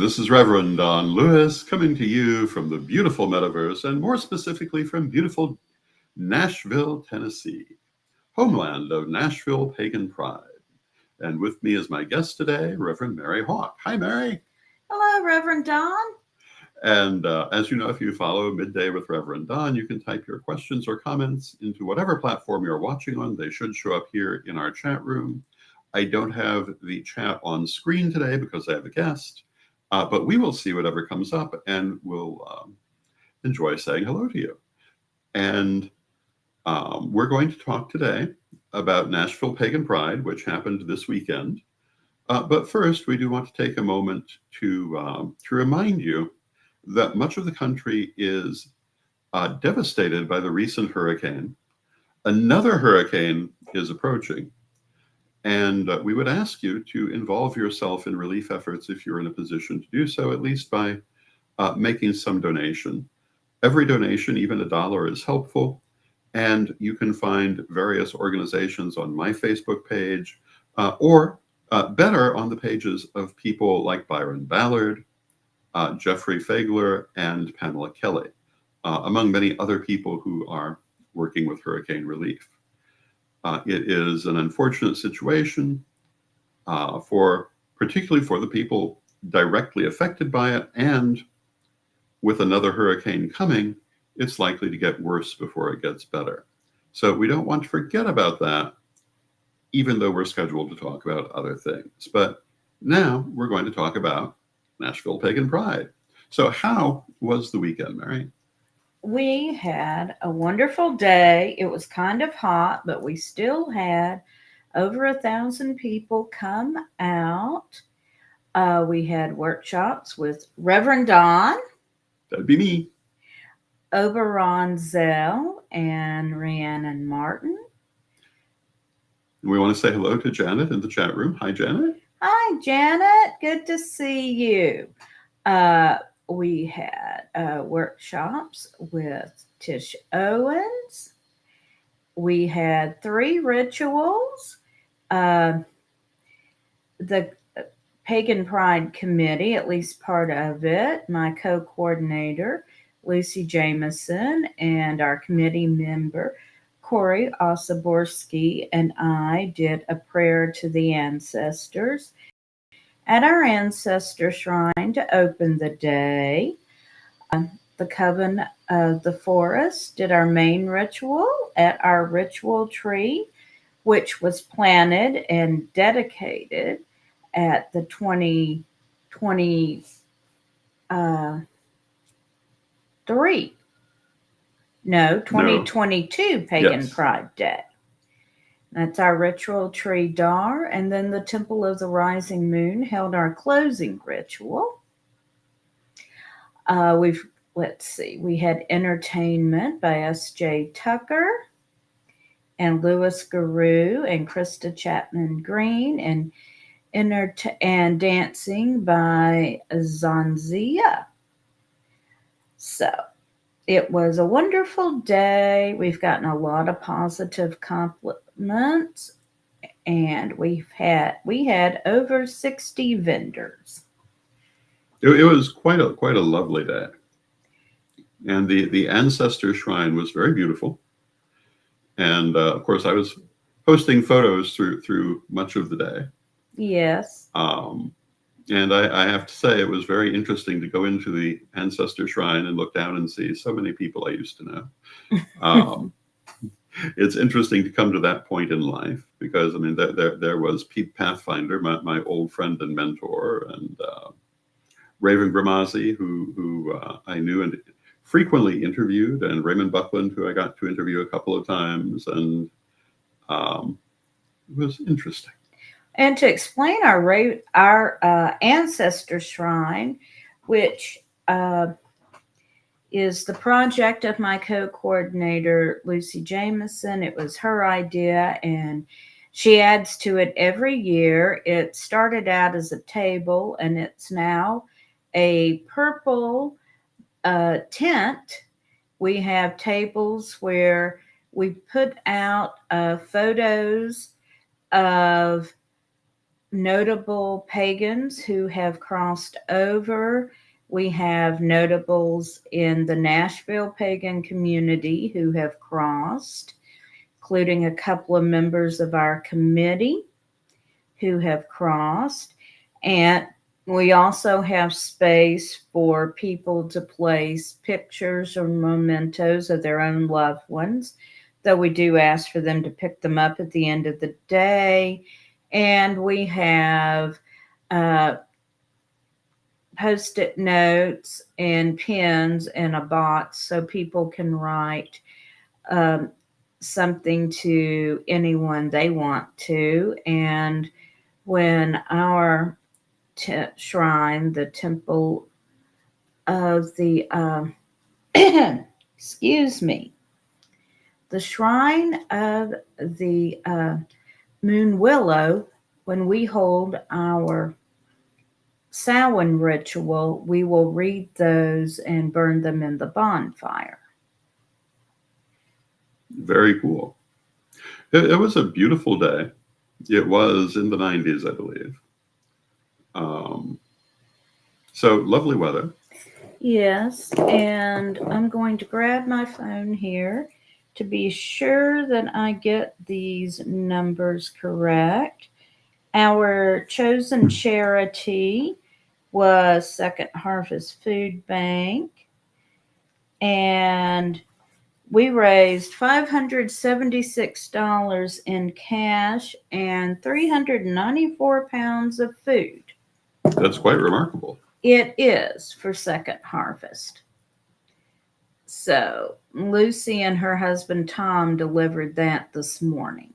This is Reverend Don Lewis coming to you from the beautiful metaverse and more specifically from beautiful Nashville, Tennessee, homeland of Nashville Pagan Pride. And with me is my guest today, Reverend Mary Hawk. Hi, Mary. Hello, Reverend Don. And as you know, if you follow Midday with Reverend Don, you can type your questions or comments into whatever platform you're watching on. They should show up here in our chat room. I don't have the chat on screen today because I have a guest. But we will see whatever comes up and we'll enjoy saying hello to you. And we're going to talk today about Nashville Pagan Pride, which happened this weekend. But first, we do want to take a moment to remind you that much of the country is devastated by the recent hurricane. Another hurricane is approaching. And we would ask you to involve yourself in relief efforts if you're in a position to do so, at least by making some donation. Every donation, even $1, is helpful. And you can find various organizations on my Facebook page or better on the pages of people like Byron Ballard, Jeffrey Fagler, and Pamela Kelly, among many other people who are working with hurricane relief. It is an unfortunate situation particularly for the people directly affected by it, and with another hurricane coming, it's likely to get worse before it gets better. So we don't want to forget about that, even though we're scheduled to talk about other things. But now we're going to talk about Nashville Pagan Pride. So how was the weekend, Mary? We had a wonderful day. It was kind of hot, but we still had over 1,000 people come out. We had workshops with Reverend Don. That'd be me. Oberon Zell and Rhiannon Martin. We want to say hello to Janet in the chat room. Hi, Janet. Hi, Janet. Good to see you. We had workshops with Tish Owens. We had 3 rituals. The Pagan Pride Committee, at least part of it, my co-coordinator, Lucy Jameson, and our committee member, Corey Osaborski, and I did a prayer to the ancestors at our ancestor shrine to open the day. The Coven of the Forest did our main ritual at our ritual tree, which was planted and dedicated at the 2022 Pagan Yes. Pride Day. That's our ritual tree dar. And then the Temple of the Rising Moon held our closing ritual. We had entertainment by S.J. Tucker and Louis Garou and Krista Chapman Green, and dancing by Zanzia. So it was a wonderful day. We've gotten a lot of positive compliments, and we had over 60 vendors. It was quite a lovely day, and the ancestor shrine was very beautiful. And of course, I was posting photos through much of the day. Yes. And I have to say, it was very interesting to go into the ancestor shrine and look down and see so many people I used to know. It's interesting to come to that point in life because, I mean, there was Pete Pathfinder, my old friend and mentor, and Raven Gramazzi, who I knew and frequently interviewed, and Raymond Buckland, who I got to interview a couple of times, and it was interesting. And to explain our ancestor shrine, which is the project of my co-coordinator, Lucy Jameson. It was her idea, and she adds to it every year. It started out as a table, and it's now a purple tent. We have tables where we put out photos of notable pagans who have crossed over. We have notables in the Nashville Pagan community who have crossed, including a couple of members of our committee who have crossed. And we also have space for people to place pictures or mementos of their own loved ones, though we do ask for them to pick them up at the end of the day. And we have Post-it notes and pens in a box so people can write something to anyone they want to. And when our shrine, the temple of the, excuse me, the shrine of the Moon Willow, when we hold our Samhain ritual, we will read those and burn them in the bonfire. Very cool. It was a beautiful day. It was in the 90s, I believe. So lovely weather. Yes, and I'm going to grab my phone here to be sure that I get these numbers correct. Our chosen charity was Second Harvest Food Bank, and we raised $576 in cash and 394 pounds of food. That's quite remarkable. It is for Second Harvest. So Lucy and her husband Tom delivered that this morning.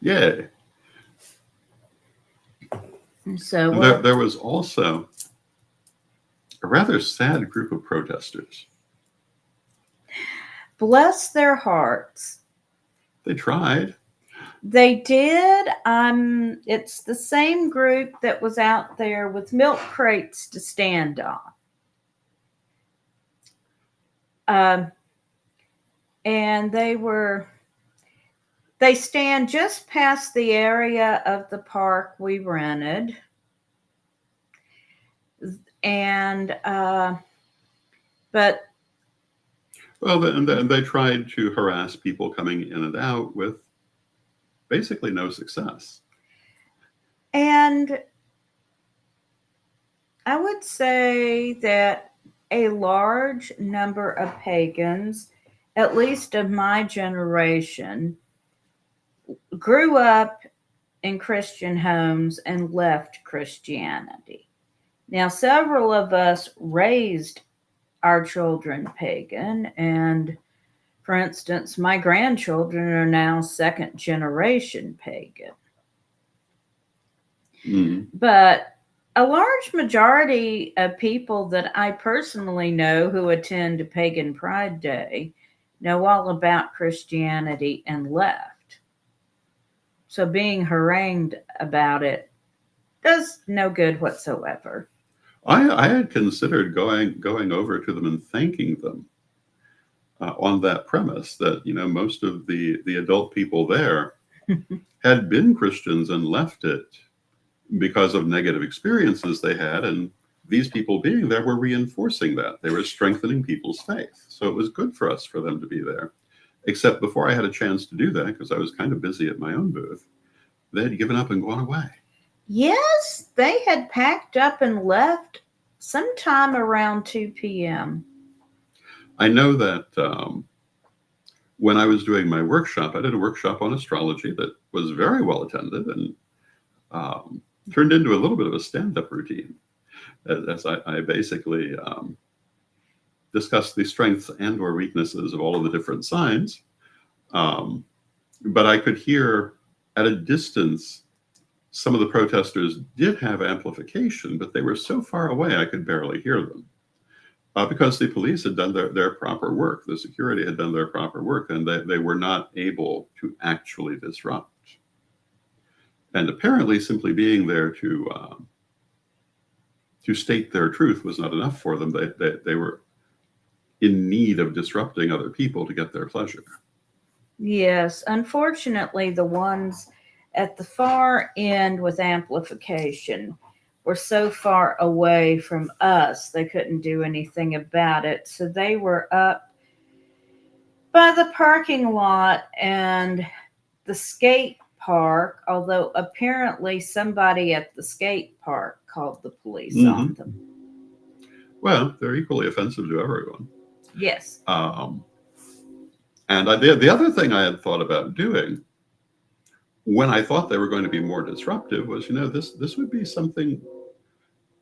Yay. So there was also a rather sad group of protesters. Bless their hearts. They tried. They did. It's the same group that was out there with milk crates to stand on. And they stand just past the area of the park we rented. And, but. Well, and they tried to harass people coming in and out with basically no success. And I would say that a large number of pagans, at least of my generation, grew up in Christian homes and left Christianity. Now, several of us raised our children pagan, and for instance, my grandchildren are now second generation pagan. Mm. But a large majority of people that I personally know who attend Pagan Pride Day know all about Christianity and left. So being harangued about it does no good whatsoever. I had considered going over to them and thanking them on that premise that, you know, most of the adult people there had been Christians and left it because of negative experiences they had, and these people being there were reinforcing that. They were strengthening people's faith. So it was good for us for them to be there. Except before I had a chance to do that, because I was kind of busy at my own booth, they had given up and gone away. Yes, they had packed up and left sometime around 2 p.m. I know that when I was doing my workshop, I did a workshop on astrology that was very well attended and turned into a little bit of a stand-up routine, as I basically discussed the strengths and or weaknesses of all of the different signs. But I could hear at a distance, some of the protesters did have amplification, but they were so far away I could barely hear them. Because the police had done their proper work, the security had done their proper work, and they were not able to actually disrupt. And apparently simply being there to state their truth was not enough for them. They were in need of disrupting other people to get their pleasure. Yes, unfortunately, the ones at the far end with amplification were so far away from us, they couldn't do anything about it. So they were up by the parking lot and the skate park, although apparently somebody at the skate park called the police on them. Well, they're equally offensive to everyone. Yes. And the other thing I had thought about doing when I thought they were going to be more disruptive was, this would be something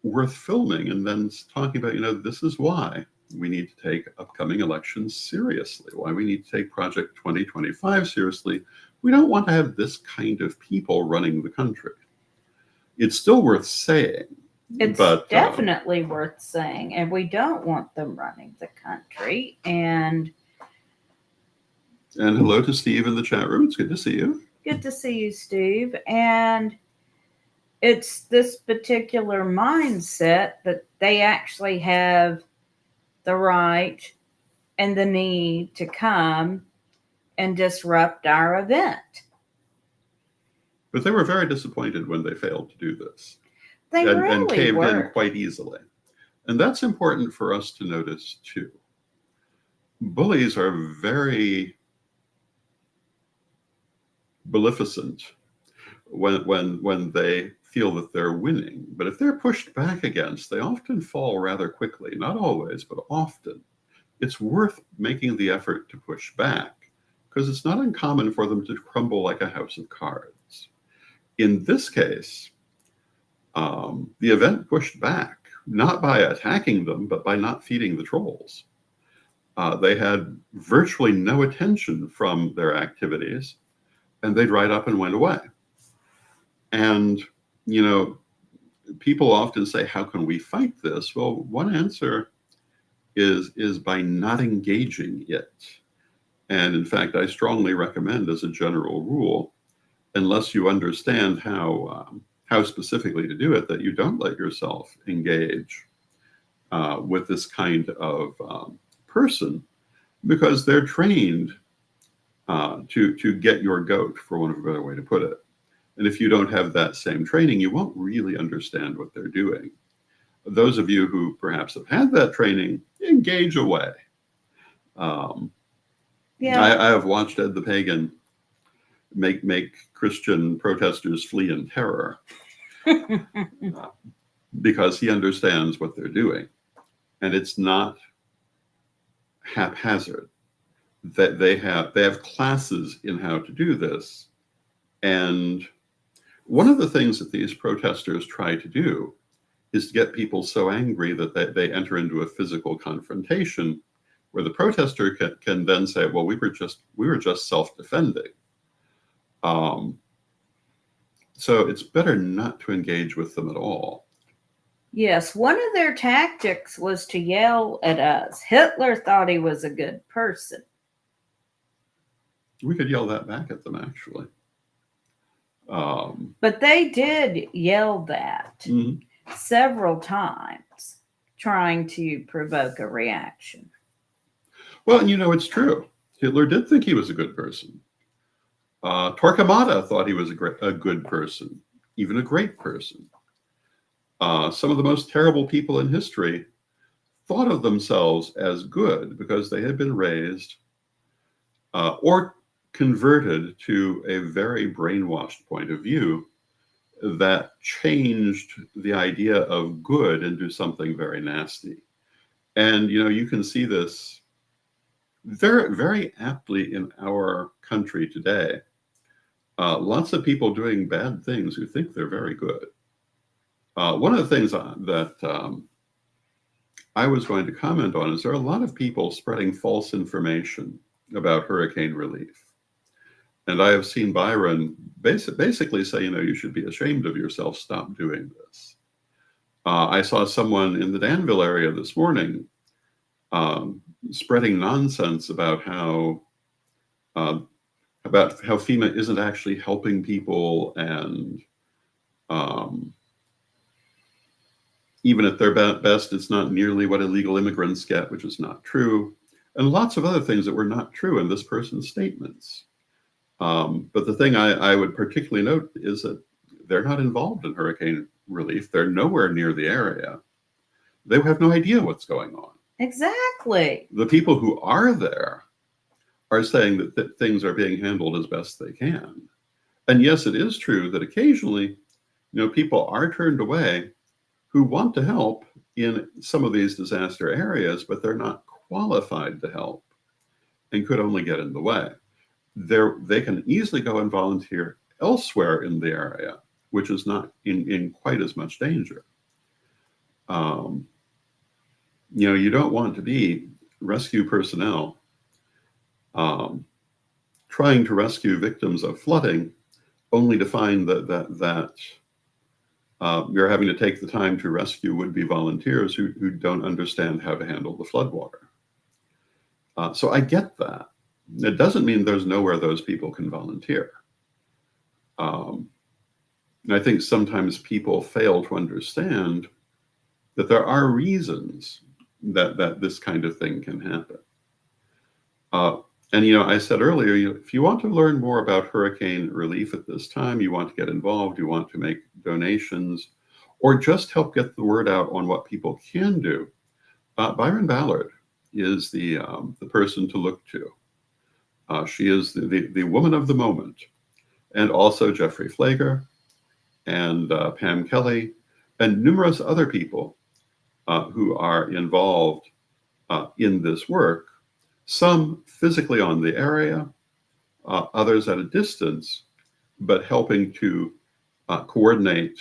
worth filming and then talking about, this is why we need to take upcoming elections seriously, why we need to take Project 2025 seriously. We don't want to have this kind of people running the country. It's still worth saying. It's definitely worth saying, and we don't want them running the country. And hello to Steve in the chat room. It's good to see you. Good to see you, Steve. And it's this particular mindset that they actually have the right and the need to come and disrupt our event. But they were very disappointed when they failed to do this. They really and caved were. in quite easily. And that's important for us to notice too. Bullies are very maleficent when they feel that they're winning. But if they're pushed back against, they often fall rather quickly. Not always, but often. It's worth making the effort to push back because it's not uncommon for them to crumble like a house of cards. In this case, the event pushed back, not by attacking them, but by not feeding the trolls. They had virtually no attention from their activities, and they dried up and went away. And, people often say, how can we fight this? Well, one answer is by not engaging it. And in fact, I strongly recommend as a general rule, unless you understand how specifically to do it, that you don't let yourself engage with this kind of person, because they're trained to get your goat, for want of a better way to put it. And if you don't have that same training, you won't really understand what they're doing. Those of you who perhaps have had that training, engage away. I have watched Ed the Pagan make Christian protesters flee in terror because he understands what they're doing. And it's not haphazard. That they have classes in how to do this. And one of the things that these protesters try to do is to get people so angry that they enter into a physical confrontation where the protester can then say, well, we were just self-defending. So it's better not to engage with them at all. Yes, one of their tactics was to yell at us. Hitler thought he was a good person. We could yell that back at them, actually. But they did yell that several times, trying to provoke a reaction. Well, and it's true. Hitler did think he was a good person. Torquemada thought he was a good person, even a great person. Some of the most terrible people in history thought of themselves as good because they had been raised or converted to a very brainwashed point of view that changed the idea of good into something very nasty. And, you can see this very, very aptly in our country today. Lots of people doing bad things who think they're very good. One of the things that I was going to comment on is there are a lot of people spreading false information about hurricane relief. And I have seen Byron basically say, you should be ashamed of yourself. Stop doing this. I saw someone in the Danville area this morning spreading nonsense about how FEMA isn't actually helping people, and even at their best, it's not nearly what illegal immigrants get, which is not true, and lots of other things that were not true in this person's statements. But the thing I would particularly note is that they're not involved in hurricane relief. They're nowhere near the area. They have no idea what's going on. Exactly. The people who are there are saying that things are being handled as best they can. And yes, it is true that occasionally, people are turned away who want to help in some of these disaster areas, but they're not qualified to help and could only get in the way. They can easily go and volunteer elsewhere in the area, which is not in quite as much danger. You don't want to be rescue personnel trying to rescue victims of flooding, only to find that you're having to take the time to rescue would-be volunteers who don't understand how to handle the floodwater. So I get that. It doesn't mean there's nowhere those people can volunteer. And I think sometimes people fail to understand that there are reasons that this kind of thing can happen. And I said earlier, if you want to learn more about hurricane relief at this time, you want to get involved, you want to make donations, or just help get the word out on what people can do, Byron Ballard is the person to look to. She is the woman of the moment, and also Jeffrey Flager and Pam Kelly and numerous other people who are involved in this work, some physically on the area, others at a distance, but helping to coordinate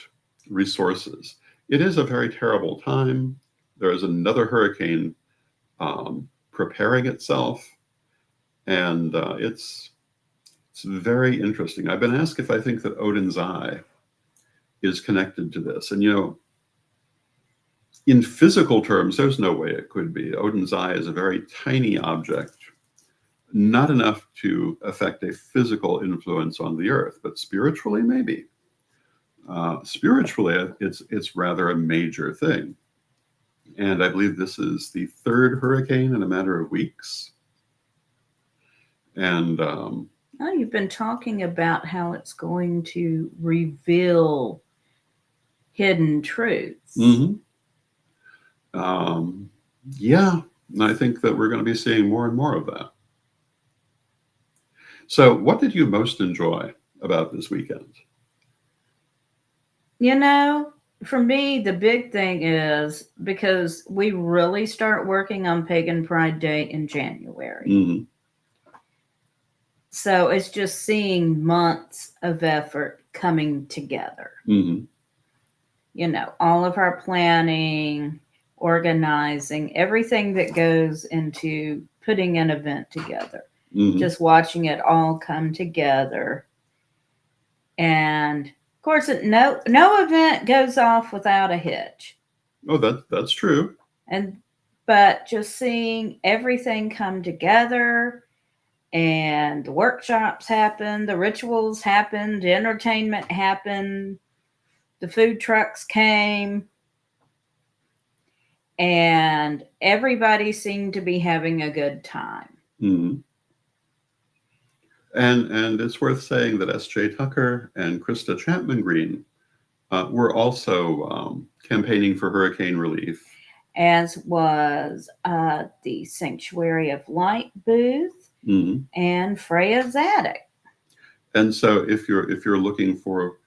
resources. It is a very terrible time. There is another hurricane preparing itself, and it's very interesting. I've been asked if I think that Odin's Eye is connected to this, and in physical terms, there's no way it could be. Odin's Eye is a very tiny object, not enough to affect a physical influence on the earth, but spiritually, maybe. Spiritually, it's rather a major thing. And I believe this is the third hurricane in a matter of weeks. And you've been talking about how it's going to reveal hidden truths. Mm-hmm. Yeah, and I think that we're going to be seeing more and more of that. So what did you most enjoy about this weekend? For me, the big thing is because we really start working on Pagan Pride Day in January. Mm-hmm. So it's just seeing months of effort coming together. Mm-hmm. All of our planning, organizing, everything that goes into putting an event together. Mm-hmm. Just watching it all come together. And of course, no event goes off without a hitch. Oh, that's true. But just seeing everything come together, and the workshops happen, the rituals happened, the entertainment happened, the food trucks came, and everybody seemed to be having a good time. Mm-hmm. And it's worth saying that S.J. Tucker and Krista Chapman Green were also campaigning for hurricane relief. As was the Sanctuary of Light booth, mm-hmm. and Freya's Attic. And so if you're looking for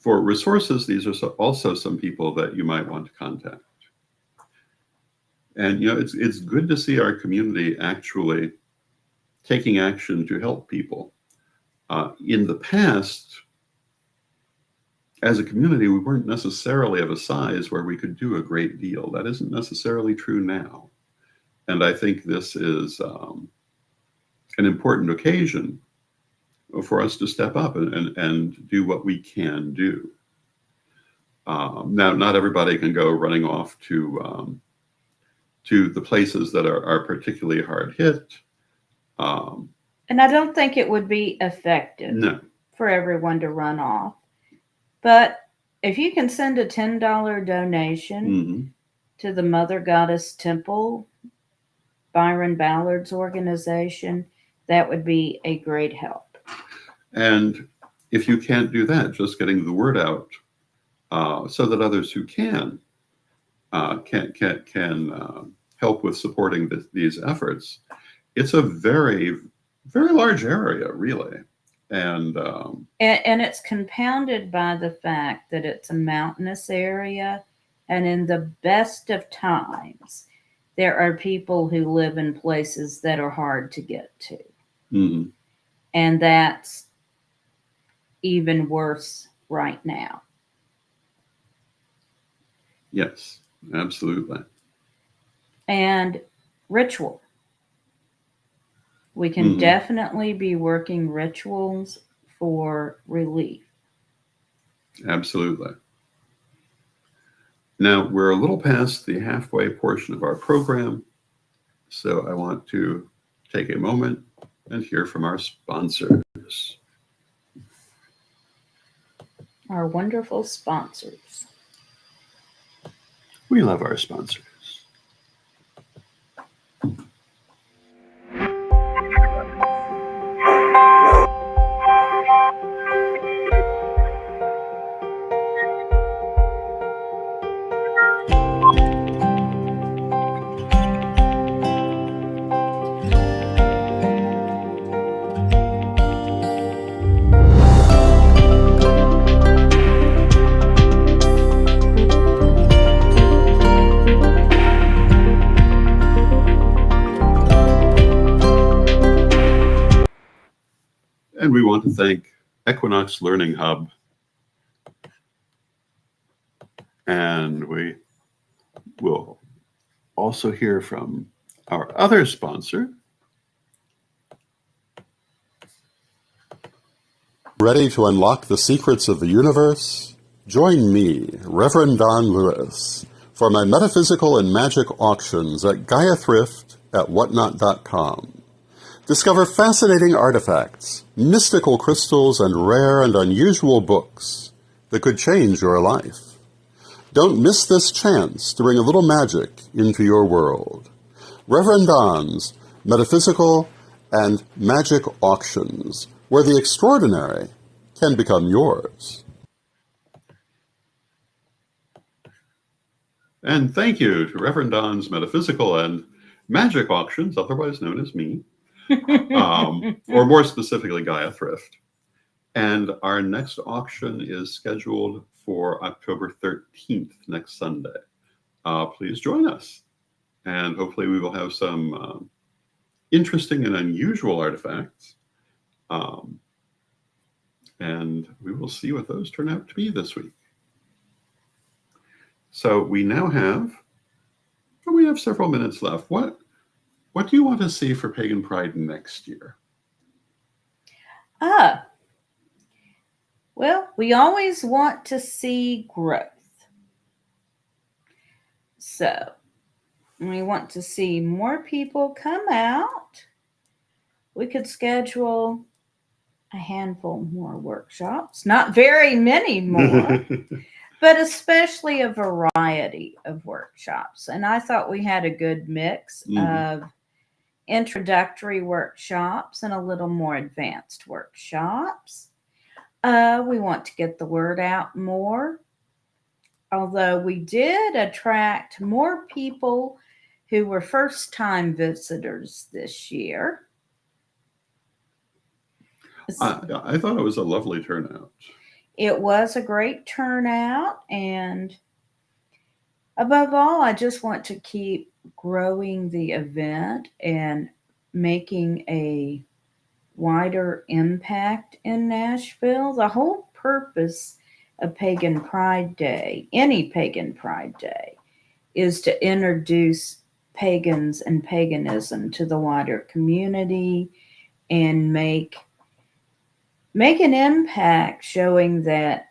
resources, these are also some people that you might want to contact. And it's good to see our community actually taking action to help people. In the past, as a community, we weren't necessarily of a size where we could do a great deal. That isn't necessarily true now. And I think this is an important occasion for us to step up and do what we can do. Now, not everybody can go running off to the places that are particularly hard hit. And I don't think it would be effective for everyone to run off. But if you can send a $10 donation mm-hmm. to the Mother Goddess Temple, Byron Ballard's organization, That would be a great help. And if you can't do that, just getting the word out so that others who can help with supporting these efforts. It's a very, very large area, really. And it's compounded by the fact that it's a mountainous area, and in the best of times, there are people who live in places that are hard to get to. mm, And that's even worse right now. yes, absolutely. And ritual. We can definitely be working rituals for relief. Absolutely. Now, we're a little past the halfway portion of our program, so I want to take a moment and hear from our sponsors. Our wonderful sponsors. We love our sponsors. And we want to thank Equinox Learning Hub. And we will also hear from our other sponsor. Ready to unlock the secrets of the universe? Join me, Rev Don Lewis, for my metaphysical and magic auctions at Gaia Thrift at whatnot.com. Discover fascinating artifacts, mystical crystals, and rare and unusual books that could change your life. Don't miss this chance to bring a little magic into your world. Rev Don's Metaphysical and Magic Auctions, where the extraordinary can become yours. And thank you to Rev Don's Metaphysical and Magic Auctions, otherwise known as me, or more specifically, Gaia Thrift. And our next auction is scheduled for October 13th, next Sunday. Please join us. And hopefully we will have some interesting and unusual artifacts. And we will see what those turn out to be this week. So we now have several minutes left. What do you want to see for Pagan Pride next year? Well, we always want to see growth. So we want to see more people come out. We could schedule a handful more workshops, not very many more, but especially a variety of workshops. And I thought we had a good mix of introductory workshops and a little more advanced workshops. We want to get the word out more. Although we did attract more people who were first-time visitors this year. I thought it was a lovely turnout. It was a great turnout, and above all, I just want to keep growing the event and making a wider impact in Nashville. The whole purpose of Pagan Pride Day, any Pagan Pride Day, is to introduce pagans and paganism to the wider community and make an impact, showing that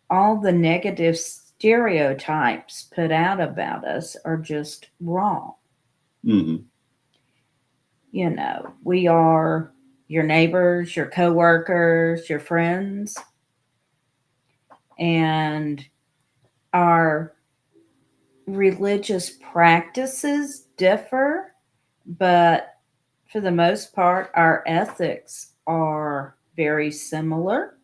all the negative stereotypes put out about us are just wrong. Mm-hmm. You know, we are your neighbors, your coworkers, your friends, and our religious practices differ, but for the most part, our ethics are very similar.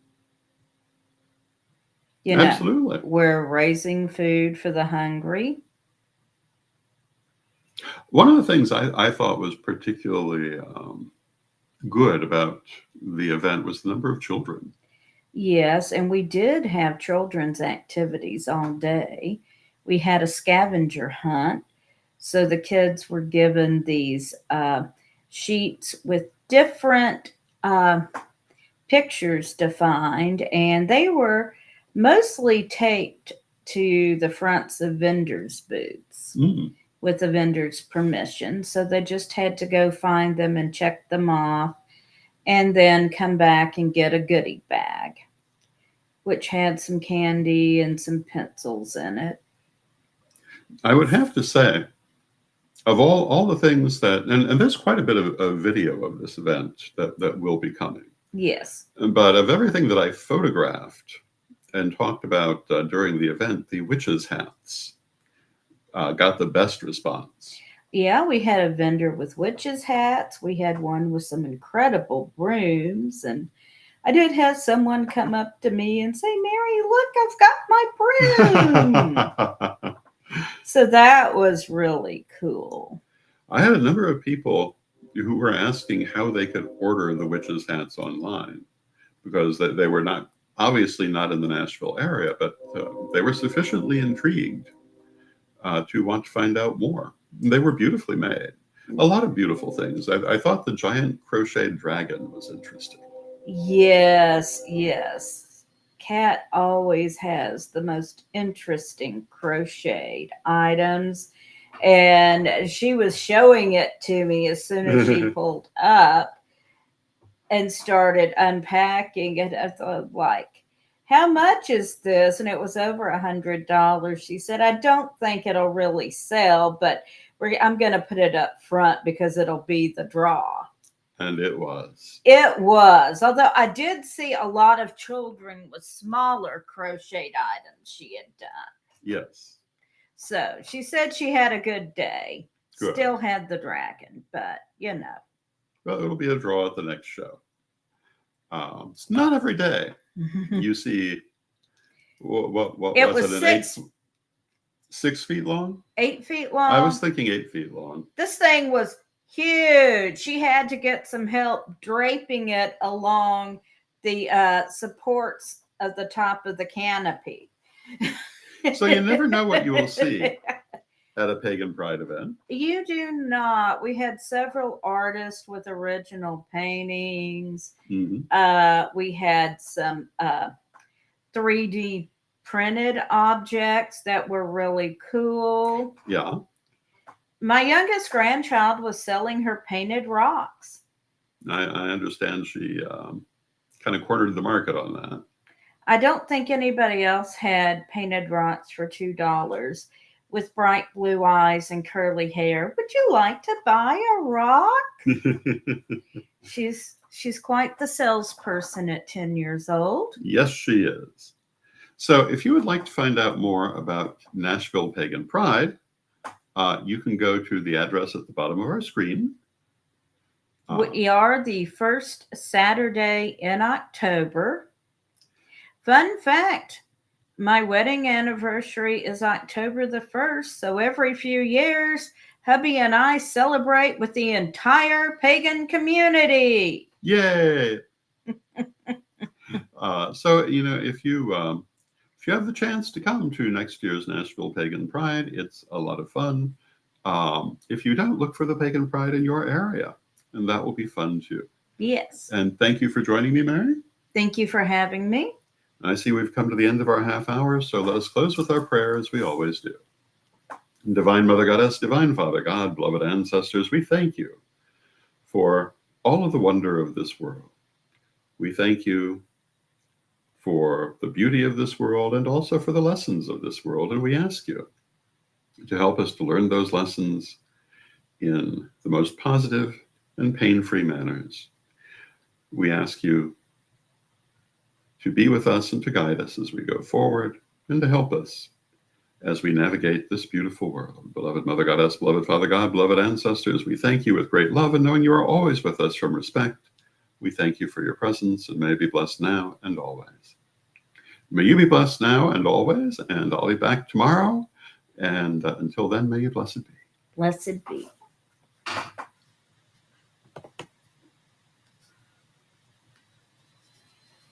You know, Absolutely. we're raising food for the hungry. One of the things I thought was particularly good about the event was the number of children. Yes, and we did have children's activities all day. We had a scavenger hunt. So the kids were given these sheets with different pictures defined, and they were mostly taped to the fronts of vendors' booths Mm. with the vendor's permission. So they just had to go find them and check them off, and then come back and get a goodie bag, which had some candy and some pencils in it. I would have to say, of all the things that, and there's quite a bit of video of this event that will be coming. Yes. But of everything that I photographed and talked about during the event, the witches' hats got the best response. Yeah, we had a vendor with witches' hats. We had one with some incredible brooms. And I did have someone come up to me and say, Mary, look, I've got my broom. So that was really cool. I had a number of people who were asking how they could order the witches' hats online because they were not, obviously not in the Nashville area, but they were sufficiently intrigued to want to find out more. They were beautifully made. A lot of beautiful things. I thought the giant crocheted dragon was interesting. Yes, yes. Kat always has the most interesting crocheted items. And she was showing it to me as soon as she pulled up and started unpacking it. I thought, like, how much is this? And it was over $100. She said, I don't think it'll really sell, but I'm going to put it up front because it'll be the draw. And it was. It was. Although I did see a lot of children with smaller crocheted items she had done. Yes. So she said she had a good day. Good. Still had the dragon, but you know. Well, it'll be a draw at the next show. It's not every day you see, what It was was it, 6 feet long? 8 feet long. I was thinking 8 feet long. This thing was huge. She had to get some help draping it along the supports of the top of the canopy. So you never know what you will see at a Pagan Pride event. You do not. We had several artists with original paintings. Mm-hmm. We had some 3D printed objects that were really cool. Yeah. My youngest grandchild was selling her painted rocks. I understand she kind of cornered the market on that. I don't think anybody else had painted rocks for $2 with bright blue eyes and curly hair. Would you like to buy a rock? She's quite the salesperson at 10 years old. Yes, she is. So if you would like to find out more about Nashville Pagan Pride, you can go to the address at the bottom of our screen. We are the first Saturday in October. Fun fact, my wedding anniversary is October the 1st, so every few years, hubby and I celebrate with the entire pagan community. Yay! So, you know, if you have the chance to come to next year's Nashville Pagan Pride, it's a lot of fun. If you don't, look for the Pagan Pride in your area, and that will be fun too. Yes. And thank you for joining me, Mary. Thank you for having me. I see we've come to the end of our half hour, so let us close with our prayer as we always do. Divine Mother Goddess, Divine Father God, beloved ancestors, we thank you for all of the wonder of this world. We thank you for the beauty of this world and also for the lessons of this world. And we ask you to help us to learn those lessons in the most positive and pain-free manners. We ask you to be with us and to guide us as we go forward and to help us as we navigate this beautiful world. Beloved Mother Goddess, beloved Father God, beloved ancestors, we thank you with great love, and knowing you are always with us from respect, we thank you for your presence, and may you be blessed now and always. May you be blessed now and always, and I'll be back tomorrow. And until then, may you blessed be. Blessed be.